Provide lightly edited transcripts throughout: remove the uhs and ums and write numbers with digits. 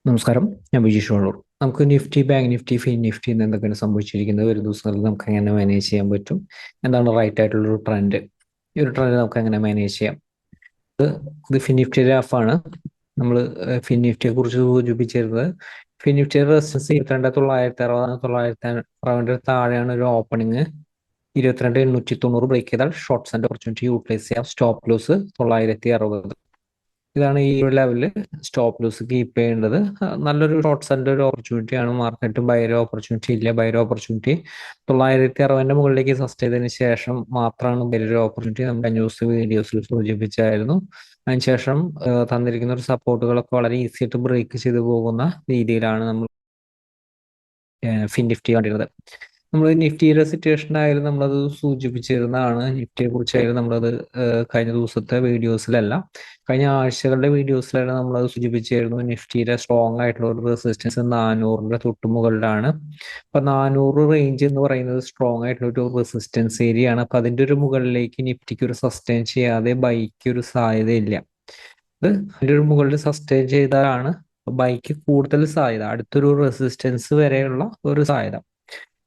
നമസ്കാരം, ഞാൻ ബിജീഷ് വള്ളൂർ. നമുക്ക് Nifty, bank Nifty, fin Nifty എന്ന് എന്തൊക്കെയാണ് സംഭവിച്ചിരിക്കുന്നത്, ഒരു ദിവസങ്ങളിൽ നമുക്ക് എങ്ങനെ മാനേജ് ചെയ്യാൻ പറ്റും, എന്താണ് റൈറ്റ് ആയിട്ടുള്ളൊരു ട്രെൻഡ്, ഈ ഒരു ട്രെൻഡ് നമുക്ക് എങ്ങനെ മാനേജ് ചെയ്യാം. ഇത് ഫിൻ നിഫ്റ്റി ഗ്രാഫാണ്. നമ്മൾ ഫിൻ നിഫ്റ്റിയെ കുറിച്ച് സൂചിപ്പിച്ചിരുന്നത്, ഫിൻ നിഫ്റ്റിയുടെ റെസിസ്റ്റൻസ് 22,960 താഴെയാണ് ഒരു ഓപ്പണിങ്. 22,890 ബ്രേക്ക് ചെയ്താൽ ഷോർട്ട്സ് ആൻഡ് ഓപ്പർച്യൂണിറ്റി യൂട്ടിലൈസ് ചെയ്യാം. Stop loss 960. ഇതാണ് ഈ ഒരു ലെവലിൽ സ്റ്റോപ്പ് ലോസ് കീപ്പ് ചെയ്യേണ്ടത്. നല്ലൊരു ഷോർട്ട് സെന്റ് ഒരു ഓപ്പർച്യൂണിറ്റി ആണ്. മാർക്കറ്റ് ബൈരോ ഓപ്പർച്യൂണിറ്റി ഇല്ല. ബൈരോ ഓപ്പർച്യൂണിറ്റി 960 മുകളിലേക്ക് സസ്റ്റെയിൻ ചെയ്തതിന് ശേഷം മാത്രമാണ് ബൈരോ ഓപ്പർച്യൂണിറ്റി. നമ്മുടെ ന്യൂസ് വീഡിയോസിൽ സൂചിപ്പിച്ചായിരുന്നു. അതിനുശേഷം തന്നിരിക്കുന്ന ഒരു സപ്പോർട്ടുകളൊക്കെ വളരെ ഈസി ആയിട്ട് ബ്രേക്ക് ചെയ്തു പോകുന്ന രീതിയിലാണ് നമ്മൾ ഫിൻ നിഫ്റ്റി കണ്ടിരുന്നത്. നമ്മൾ നിഫ്റ്റിയുടെ സിറ്റുവേഷൻ ആയാലും നമ്മളത് സൂചിപ്പിച്ചിരുന്നതാണ്. നിഫ്റ്റിയെ കുറിച്ചായാലും നമ്മളത് കഴിഞ്ഞ ദിവസത്തെ വീഡിയോസിലല്ല, കഴിഞ്ഞ ആഴ്ചകളുടെ വീഡിയോസിലാണ് നമ്മളത് സൂചിപ്പിച്ചിരുന്നു. നിഫ്റ്റിയുടെ സ്ട്രോങ് ആയിട്ടുള്ള ഒരു റെസിസ്റ്റൻസ് 400ന്റെ തൊട്ടുമുകളിലാണ്. അപ്പൊ 400 റേഞ്ച് എന്ന് പറയുന്നത് സ്ട്രോങ് ആയിട്ടുള്ള ഒരു റെസിസ്റ്റൻസ് ഏരിയ ആണ്. അപ്പൊ അതിന്റെ ഒരു മുകളിലേക്ക് നിഫ്റ്റിക്ക് ഒരു സസ്റ്റെയിൻ ചെയ്യാതെ ബൈക്ക് ഒരു സാധ്യതയില്ല. അത് അതിന്റെ ഒരു മുകളിൽ സസ്റ്റെയിൻ ചെയ്താലാണ് ബൈക്ക് കൂടുതൽ സാധ്യത, അടുത്തൊരു റെസിസ്റ്റൻസ് വരെയുള്ള ഒരു സാധ്യത.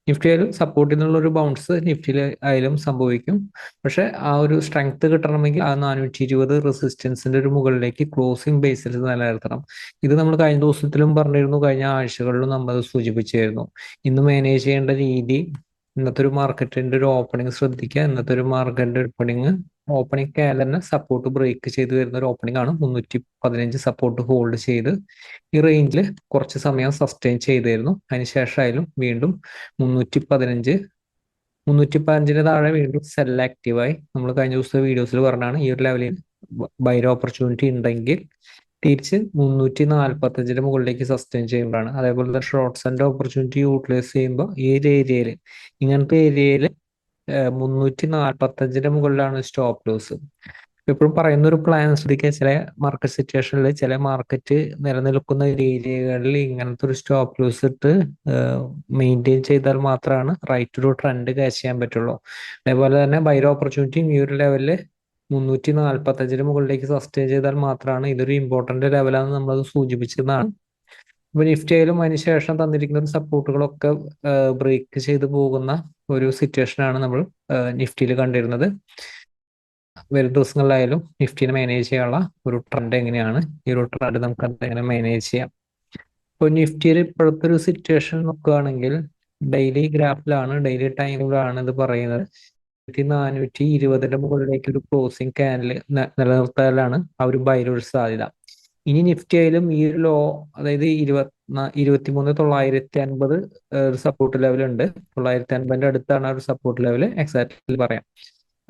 നിഫ്റ്റി ആയാലും സപ്പോർട്ടിൽ നിന്നുള്ള ഒരു ബൗൺസ് നിഫ്റ്റിയിൽ ആയാലും സംഭവിക്കും. പക്ഷെ ആ ഒരു സ്ട്രെങ്ത് കിട്ടണമെങ്കിൽ ആ 420 റെസിസ്റ്റൻസിന്റെ ഒരു മുകളിലേക്ക് ക്ലോസിംഗ് ബേസിൽ നിലനിർത്തണം. ഇത് നമ്മൾ കഴിഞ്ഞ ദിവസത്തിലും പറഞ്ഞിരുന്നു, കഴിഞ്ഞ ആഴ്ചകളിലും നമ്മൾ സൂചിപ്പിച്ചിരുന്നു. ഇന്ന് മാനേജ് ചെയ്യേണ്ട രീതി, ഇന്നത്തെ ഒരു മാർക്കറ്റിന്റെ ഒരു ഓപ്പണിംഗ് ശ്രദ്ധിക്കുക. ഇന്നത്തെ ഒരു മാർക്കറ്റിന്റെ ഓപ്പണിംഗ് കാലറിനെ സപ്പോർട്ട് ബ്രേക്ക് ചെയ്ത് വരുന്ന ഒരു ഓപ്പണിംഗ് ആണ്. 315 സപ്പോർട്ട് ഹോൾഡ് ചെയ്ത് ഈ റേഞ്ചിൽ കുറച്ച് സമയം സസ്റ്റെയിൻ ചെയ്തിരുന്നു. അതിനുശേഷമായാലും വീണ്ടും 315 താഴെ വീണ്ടും സെൽ ആക്റ്റീവായി. നമ്മൾ കഴിഞ്ഞ ദിവസത്തെ വീഡിയോസിൽ പറഞ്ഞാണ്, ഈ ഒരു ലെവലിൽ ബൈര ഓപ്പർച്യൂണിറ്റി ഉണ്ടെങ്കിൽ തിരിച്ച് 345 മുകളിലേക്ക് സസ്റ്റെയിൻ ചെയ്യുമ്പോഴാണ്. അതേപോലെ തന്നെ ഷോർട്ട്സ് ആൻഡ് ഓപ്പർച്യൂണിറ്റി യൂട്ടിലൈസ് ചെയ്യുമ്പോൾ ഈ ഒരു ഏരിയയിൽ, ഇങ്ങനത്തെ ഏരിയയിൽ 345 മുകളിലാണ് സ്റ്റോപ്പ് ലോസ്. എപ്പോഴും പറയുന്ന ഒരു പ്ലാൻ ശ്രദ്ധിക്കുക. ചില മാർക്കറ്റ് സിറ്റുവേഷനിൽ, ചില മാർക്കറ്റ് നിലനിൽക്കുന്ന ഏരിയകളിൽ ഇങ്ങനത്തെ ഒരു സ്റ്റോപ്പ് ലോസ് ഇട്ട് മെയിൻറ്റെയിൻ ചെയ്താൽ മാത്രമാണ് റൈറ്റ് ഒരു ട്രെൻഡ് ക്യാച്ച് ചെയ്യാൻ പറ്റുള്ളൂ. അതേപോലെ തന്നെ ബൈര ഓപ്പർച്യൂണിറ്റിയും ഈ ഒരു ലെവലിൽ 345 മുകളിലേക്ക് സസ്റ്റെയിൻ ചെയ്താൽ മാത്രമാണ് ഇതൊരു ഇമ്പോർട്ടന്റ് ലെവലാണെന്ന് നമ്മളത് സൂചിപ്പിച്ചതാണ്. ഇപ്പൊ നിഫ്റ്റി ആയാലും അതിനുശേഷം തന്നിരിക്കുന്ന ഒരു സപ്പോർട്ടുകളൊക്കെ ബ്രേക്ക് ചെയ്ത് പോകുന്ന ഒരു സിറ്റുവേഷനാണ് നമ്മൾ നിഫ്റ്റിയിൽ കണ്ടിരുന്നത്. വരും ദിവസങ്ങളിലായാലും നിഫ്റ്റിനെ മാനേജ് ചെയ്യാനുള്ള ഒരു ട്രെൻഡ് എങ്ങനെയാണ്, ഈ ഒരു ട്രെൻഡ് നമുക്ക് എങ്ങനെ മാനേജ് ചെയ്യാം. ഇപ്പോൾ നിഫ്റ്റിയിൽ ഇപ്പോഴത്തെ ഒരു സിറ്റുവേഷൻ നോക്കുകയാണെങ്കിൽ, ഡെയിലി ഗ്രാഫിലാണ്, ഡെയിലി ടൈമിലാണ് ഇത് പറയുന്നത്. 420 മുകളിലേക്ക് ഒരു ക്ലോസിംഗ് ക്യാൻഡിൽ നിലനിർത്താനാണ് ആ ഒരു ബൈയുടെ ഒരു സാധ്യത. ഇനി നിഫ്റ്റി ആയാലും ഈ ഒരു ലോ, അതായത് 23,950 ഒരു സപ്പോർട്ട് ലെവൽ ഉണ്ട്. 950 അടുത്താണ് ആ ഒരു സപ്പോർട്ട് ലെവൽ, എക്സാക്ട്ലി പറയാം.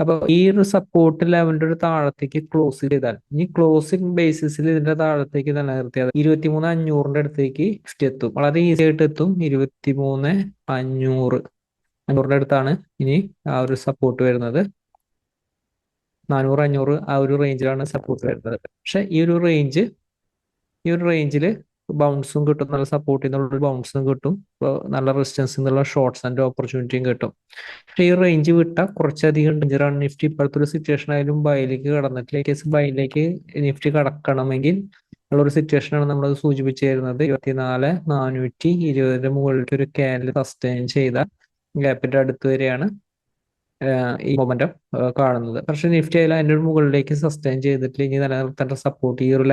അപ്പൊ ഈ ഒരു സപ്പോർട്ട് ലെവലിന്റെ ഒരു താഴത്തേക്ക് ക്ലോസ് ചെയ്താൽ, ഇനി ക്ലോസിംഗ് ബേസിസിൽ ഇതിന്റെ താഴത്തേക്ക് നിലനിർത്തിയാൽ 23,500 അടുത്തേക്ക് നിഫ്റ്റി എത്തും. വളരെ ഈസി ആയിട്ട് എത്തും. 23,500 അടുത്താണ് ഇനി ആ ഒരു സപ്പോർട്ട് വരുന്നത്. 400, 500 ആ ഒരു റേഞ്ചിലാണ് സപ്പോർട്ട് വരുന്നത്. പക്ഷെ ഈ ഒരു റേഞ്ചിൽ ബൗൺസും കിട്ടും, നല്ല സപ്പോർട്ട് ചെയ്യുന്നുള്ള ബൗൺസും കിട്ടും, നല്ല റെസിസ്റ്റൻസ് എന്നുള്ള ഷോർട്ട്സ് ആൻഡ് ഓപ്പർച്യൂണിറ്റിയും കിട്ടും. പക്ഷെ ഈ റേഞ്ച് വിട്ട കുറച്ചധികം ഡേഞ്ചറാണ് നിഫ്റ്റി. ഇപ്പോഴത്തെ ഒരു സിറ്റുവേഷൻ ആയാലും ബൈയിലേക്ക് കടന്നിട്ടില്ല. കേസ് ബൈയിലേക്ക് നിഫ്റ്റി കടക്കണമെങ്കിൽ ഉള്ള ഒരു സിറ്റുവേഷൻ ആണ് നമ്മൾ സൂചിപ്പിച്ചിരുന്നത്. 24,420 മുകളിലേക്ക് ഒരു ക്യാൻഡിൽ സസ്റ്റെയിൻ ചെയ്ത ഗ്യാപ്പിന്റെ അടുത്ത് വരെയാണ് ഈ മൊമെന്റം കാണുന്നത്. പക്ഷെ നിഫ്റ്റി ആയാലും അതിന്റെ ഒരു മുകളിലേക്ക് സസ്റ്റെയിൻ ചെയ്തിട്ടില്ല. ഇനി നിലനിർത്തേണ്ട സപ്പോർട്ട് ഈ ഒരു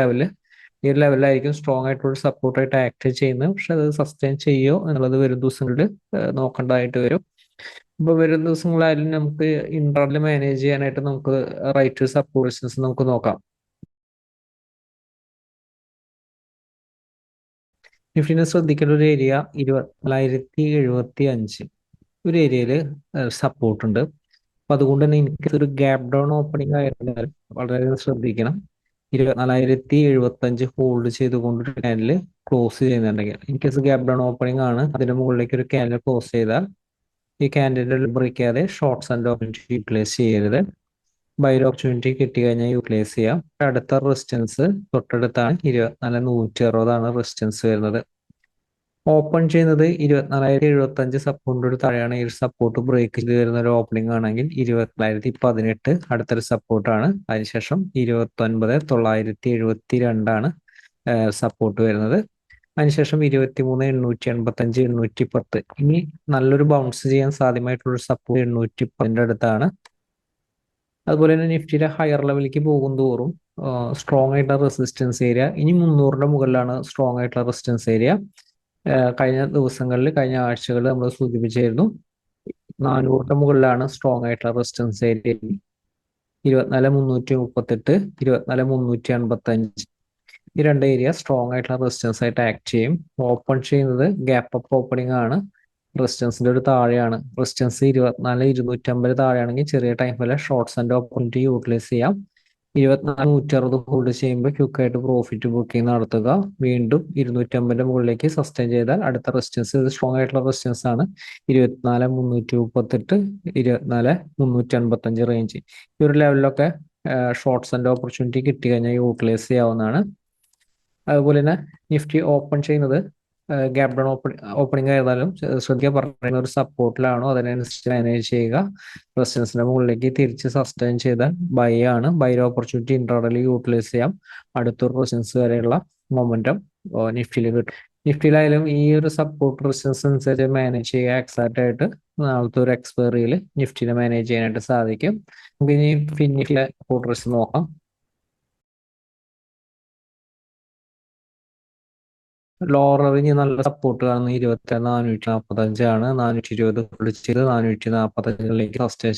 ലെവലിലായിരിക്കും സ്ട്രോങ് ആയിട്ടുള്ള സപ്പോർട്ടായിട്ട് ആക്ട് ചെയ്യുന്നത്. പക്ഷെ അത് സസ്റ്റെയിൻ ചെയ്യോ എന്നുള്ളത് വരും ദിവസങ്ങളിൽ നോക്കേണ്ടതായിട്ട് വരും. ഇപ്പൊ വരും ദിവസങ്ങളായാലും നമുക്ക് ഇൻട്രാഡേയിൽ മാനേജ് ചെയ്യാനായിട്ട് നമുക്ക് റൈറ്റ് സപ്പോർട്ട് റെസിസ്റ്റൻസ് നമുക്ക് നോക്കാം. നിഫ്റ്റിനെ ശ്രദ്ധിക്കേണ്ട ഒരു ഏരിയ 24,075 ഒരു ഏരിയയിൽ സപ്പോർട്ട് ഉണ്ട്. അപ്പൊ അതുകൊണ്ട് തന്നെ എനിക്ക് ഒരു ഗ്യാപ് ഡൗൺ ഓപ്പണിംഗ് ആയിരുന്നാൽ വളരെ ശ്രദ്ധിക്കണം. 24,075 ഹോൾഡ് ചെയ്തുകൊണ്ട് ഒരു ക്യാൻഡിൽ ക്ലോസ് ചെയ്യുന്നുണ്ടെങ്കിൽ, in case gap down opening ആണ്, അതിന്റെ മുകളിലേക്ക് ഒരു ക്യാൻഡിൽ ക്ലോസ് ചെയ്താൽ ഈ ക്യാൻഡിൽ ബ്രേക്ക് ചെയ്യാതെ ഷോർട്ട്സ് ആൻഡ് ഓപ്പർച്യൂണിറ്റി യൂട്ടിലൈസ് ചെയ്യരുത്. ബൈർ ഓപ്പർച്യൂണിറ്റി കിട്ടിക്കഴിഞ്ഞാൽ യൂട്ടിലൈസ് ചെയ്യാം. അടുത്ത റെസിസ്റ്റൻസ് തൊട്ടടുത്താണ് 24,160 റെസിസ്റ്റൻസ് വരുന്നത്. ഓപ്പൺ ചെയ്യുന്നത് 24,075 സപ്പോർട്ടിന്റെ താഴെയാണ്. ഈ ഒരു സപ്പോർട്ട് ബ്രേക്ക് ചെയ്ത് വരുന്ന ഒരു ഓപ്പണിംഗ് ആണെങ്കിൽ 24,018 അടുത്തൊരു സപ്പോർട്ടാണ്. അതിനുശേഷം 29,972 സപ്പോർട്ട് വരുന്നത്. അതിനുശേഷം 23,885, 810. ഇനി നല്ലൊരു ബൗൺസ് ചെയ്യാൻ സാധ്യമായിട്ടുള്ള സപ്പോർട്ട് 810 അടുത്താണ്. അതുപോലെ തന്നെ നിഫ്റ്റിയുടെ ഹയർ ലെവലിലേക്ക് പോകും തോറും സ്ട്രോങ് ആയിട്ടുള്ള റെസിസ്റ്റൻസ് ഏരിയ ഇനി 300ന്റെ മുകളിലാണ് സ്ട്രോങ് ആയിട്ടുള്ള റെസിസ്റ്റൻസ് ഏരിയ. കഴിഞ്ഞ ദിവസങ്ങളിൽ, കഴിഞ്ഞ ആഴ്ചകളിൽ നമ്മൾ സൂചിപ്പിച്ചായിരുന്നു 400ന്റെ മുകളിലാണ് സ്ട്രോങ് ആയിട്ടുള്ള റെസിസ്റ്റൻസ് ഏരിയ. 24,338, 24,385 ഈ രണ്ട് ഏരിയ സ്ട്രോങ് ആയിട്ടുള്ള റെസിസ്റ്റൻസ് ആയിട്ട് ആക്ട് ചെയ്യും. ഓപ്പൺ ചെയ്യുന്നത് ഗ്യാപ്പ് അപ്പ് ഓപ്പണിംഗ് ആണ്. റെസിസ്റ്റൻസിന്റെ ഒരു താഴെയാണ്. റെസിസ്റ്റൻസ് 24,250 താഴെയാണെങ്കിൽ ചെറിയ ടൈം വരെ ഷോർട്ട്സ് ആൻഡ് ഓപ്പർച്യൂണിറ്റി യൂട്ടിലൈസ് ചെയ്യാം. 24,160 ഹോൾഡ് ചെയ്യുമ്പോൾ ക്വിക്കായിട്ട് പ്രോഫിറ്റ് ബുക്കിംഗ് നടത്തുക. വീണ്ടും 250ന്റെ മുകളിലേക്ക് സസ്റ്റെയിൻ ചെയ്താൽ അടുത്ത റെസിസ്റ്റൻസ്, ഇത് സ്ട്രോങ് ആയിട്ടുള്ള റെസിസ്റ്റൻസ് ആണ്, 24,338, 24,385 റേഞ്ച്. ഈ ഒരു ലെവലിലൊക്കെ ഷോർട്ട്സ് ആൻഡ് ഓപ്പർച്യൂണിറ്റി കിട്ടി കഴിഞ്ഞാൽ യൂട്ടിലൈസ് ചെയ്യാവുന്നതാണ്. അതുപോലെ തന്നെ നിഫ്റ്റി ഓപ്പൺ ചെയ്യുന്നത് ഗ്യാപ് ഡൗൺ ഓപ്പണിംഗ് ആയിരുന്നാലും ശ്രദ്ധിക്കുക, പറയുന്ന ഒരു സപ്പോർട്ടിലാണോ അതിനനുസരിച്ച് മാനേജ് ചെയ്യുക. റെസിസ്റ്റൻസിന്റെ മുകളിലേക്ക് തിരിച്ച് സസ്റ്റെയിൻ ചെയ്താൽ ബൈ ആണ്. ബൈ ഓപ്പർച്യൂണിറ്റി ഇൻട്രാഡേയിൽ യൂട്ടിലൈസ് ചെയ്യാം. അടുത്തൊരു റെസിസ്റ്റൻസ് വരെയുള്ള മൊമെന്റം നിഫ്റ്റിയിൽ കിട്ടും. നിഫ്റ്റിയിലായാലും ഈ ഒരു സപ്പോർട്ട് റെസിസ്റ്റൻസ് അനുസരിച്ച് മാനേജ് ചെയ്യുക. എക്സാക്ട് ആയിട്ട് നാളത്തെ ഒരു എക്സ്പയറിയിൽ നിഫ്റ്റിനെ മാനേജ് ചെയ്യാനായിട്ട് സാധിക്കും. നമുക്ക് ഇനി നിഫ്റ്റിയിലെ സപ്പോർട്ട് റെസിസ്റ്റൻസ് നോക്കാം. ലോവർ റേഞ്ച് നല്ല സപ്പോർട്ട് കാണുന്നത് 24,445 ആണ്. 420 വിളിച്ചത് 445ലേക്ക് ഫസ്റ്റ്.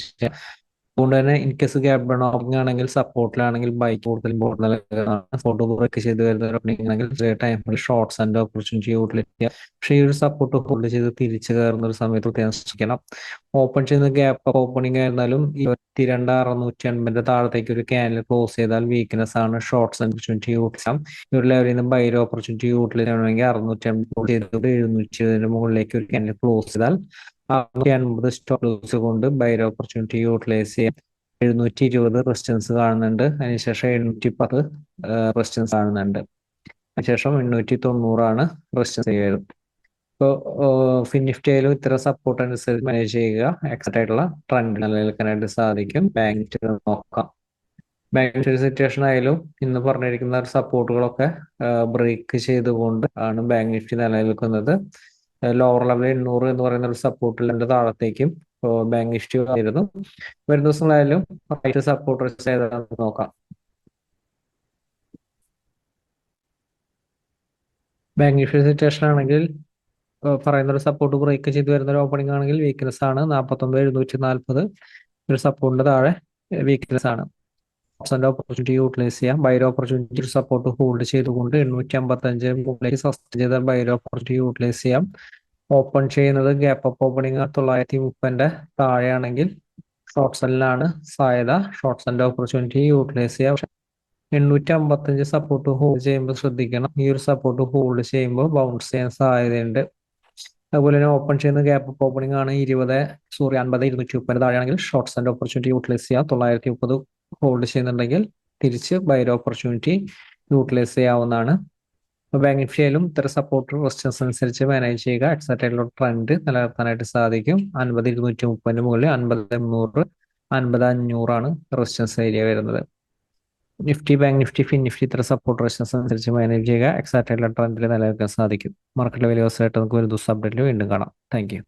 അതുകൊണ്ട് തന്നെ in case gap down opening ആണെങ്കിൽ, സപ്പോർട്ടിലാണെങ്കിൽ ബൈ കൂടുതൽ ഇമ്പോർട്ടൻ്റ്. ഫോട്ടോ ബ്രേക്ക് ചെയ്ത് വരുന്ന ഒരു ഓപ്പണിംഗ് ആണെങ്കിൽ ചെറിയ ടൈമിൽ ഷോർട്ട്സ് ആൻഡ് ഓപ്പർച്യൂണിറ്റി യൂട്ടിലൈസ് ചെയ്യുക. പക്ഷേ ഈ ഒരു സപ്പോർട്ട് ഹോൾഡ് ചെയ്ത് തിരിച്ചു കയറുന്ന ഒരു സമയത്ത് പ്രത്യേകം ശ്രദ്ധിക്കണം. ഓപ്പൺ ചെയ്യുന്ന ഗ്യാപ്പ് ഓപ്പണിംഗ് ആയിരുന്നാലും 22,650 താഴത്തേക്ക് ഒരു ക്യാനിൽ ക്ലോസ് ചെയ്താൽ വീക്ക്നെസ് ആണ്. ഷോർട്ട്സ് ആൻഡ് ഓപ്പർച്യൂണിറ്റി യൂട്ടിലൈസ് ചെയ്യാം. ഈ ഒരു ലെവലിൽ നിന്ന് ബൈ ഓപ്പർച്യൂണിറ്റി യൂട്ടിലൈസ് ചെയ്യണമെങ്കിൽ 650 ചെയ്തത് 720 മുകളിലേക്ക് ഒരു ക്യാനിൽ ക്ലോസ് ചെയ്താൽ 650 സ്റ്റോപ്പ് ലോസ് കൊണ്ട് ബൈ ഓപ്പർച്യൂണിറ്റി യൂട്ടിലൈസ് ചെയ്യാം. 720 റെസിസ്റ്റൻസ് കാണുന്നുണ്ട്. അതിനുശേഷം 810 റെസിസ്റ്റൻസ് കാണുന്നുണ്ട്. അതിനുശേഷം 890 റെസിസ്റ്റൻസ് ചെയ്യുന്നത്. ഇപ്പോൾ നിഫ്റ്റിയിലും ഇത്തരം സപ്പോർട്ട് അനുസരിച്ച് മാനേജ് ചെയ്യുക. എക്സാക്ട് ആയിട്ടുള്ള ട്രെൻഡ് നിലനിൽക്കാനായിട്ട് സാധിക്കും. ബാങ്ക് നിഫ്റ്റി നോക്കാം. ബാങ്ക് നിഫ്റ്റി സിറ്റുവേഷൻ ആയാലും ഇന്ന് പറഞ്ഞിരിക്കുന്ന സപ്പോർട്ടുകളൊക്കെ ബ്രേക്ക് ചെയ്തുകൊണ്ട് ആണ് ബാങ്ക് നിഫ്റ്റി നിലനിൽക്കുന്നത്. ലോവർ ലെവൽ 800 എന്ന് പറയുന്ന ഒരു സപ്പോർട്ടിന്റെ താഴത്തേക്കും ബാങ്ക് നിഫ്റ്റി ആയിരുന്നു. വരും ദിവസങ്ങളായാലും റൈറ്റ് സപ്പോർട്ട് ഏതാണെന്ന് നോക്കാം. ബാങ്ക് നിഫ്റ്റി സിറ്റുവേഷൻ ആണെങ്കിൽ പറയുന്ന ഒരു സപ്പോർട്ട് ബ്രേക്ക് ചെയ്ത് വരുന്ന ഒരു ഓപ്പണിംഗ് ആണെങ്കിൽ വീക്ക്നെസ് ആണ്. 49,740 ഒരു സപ്പോർട്ടിന്റെ താഴെ വീക്ക്നെസ് ആണ്. ഓപ്പർച്യൂണിറ്റി യൂട്ടിലൈസ് ചെയ്യാം. ബൈ ഓപ്പർച്യൂണിറ്റി സപ്പോർട്ട് ഹോൾഡ് ചെയ്തുകൊണ്ട് 855 മുകളിലേക്ക് സസ്റ്റെയിൻ ചെയ്താൽ ബൈ ഓപ്പർച്യൂണിറ്റി യൂട്ടിലൈസ് ചെയ്യാം. ഓപ്പൺ ചെയ്യുന്നത് ഗ്യാപ്പ് അപ്പ് ഓപ്പണിംഗ് 930 താഴെയാണെങ്കിൽ ഷോർട്ട് സെല്ലിലാണ് സാധ്യത. ഷോർട്ട് സെല്ലിന്റെ ഓപ്പർച്യൂണിറ്റി യൂട്ടിലൈസ് ചെയ്യാം. 855 സപ്പോർട്ട് ഹോൾഡ് ചെയ്യുമ്പോൾ ശ്രദ്ധിക്കണം. ഈ ഒരു സപ്പോർട്ട് ഹോൾഡ് ചെയ്യുമ്പോൾ ബൗൺസ് ചെയ്യാൻ സാധ്യതയുണ്ട്. അതുപോലെ തന്നെ ഓപ്പൺ ചെയ്യുന്ന ഗ്യാപ്പ് അപ്പ് ഓപ്പണിംഗ് ആണ് 50,230 താഴെയാണെങ്കിൽ ഷോർട്ട് സെല്ലിന്റെ ഓപ്പർച്യൂണിറ്റി യൂട്ടിലൈസ് ചെയ്യാം. 930 ഹോൾഡ് ചെയ്യുന്നുണ്ടെങ്കിൽ തിരിച്ച് ബൈ ഓപ്പർച്യൂണിറ്റി യൂട്ടിലൈസ് ചെയ്യാവുന്നതാണ്. ബാങ്ക് നിഫ്റ്റിയിലും ഇത്തരം സപ്പോർട്ട് റെസിസ്റ്റൻസ് അനുസരിച്ച് മാനേജ് ചെയ്യുക. എക്സാക്ട് ആയിട്ടുള്ള ട്രെൻഡ് നിലനിർത്താനായിട്ട് സാധിക്കും. 50,230 മുകളിൽ 50,300, 50,500 റെസിസ്റ്റൻസ് ഏരിയ വരുന്നത്. നിഫ്റ്റി, ബാങ്ക് നിഫ്റ്റി, നിഫ്റ്റി ഇത്തരം സപ്പോർട്ട് റെസിസ്റ്റൻസ് അനുസരിച്ച് മാനേജ് ചെയ്യുക. എക്സാക്ട് ആയിട്ടുള്ള ട്രെൻഡിൽ നിലനിൽക്കാൻ സാധിക്കും. മാർക്കറ്റിലെ വലിയ ദിവസമായിട്ട് നമുക്ക് ഒരു ദിവസം അപ്ഡേറ്റിൽ വീണ്ടും കാണാം. Thank you.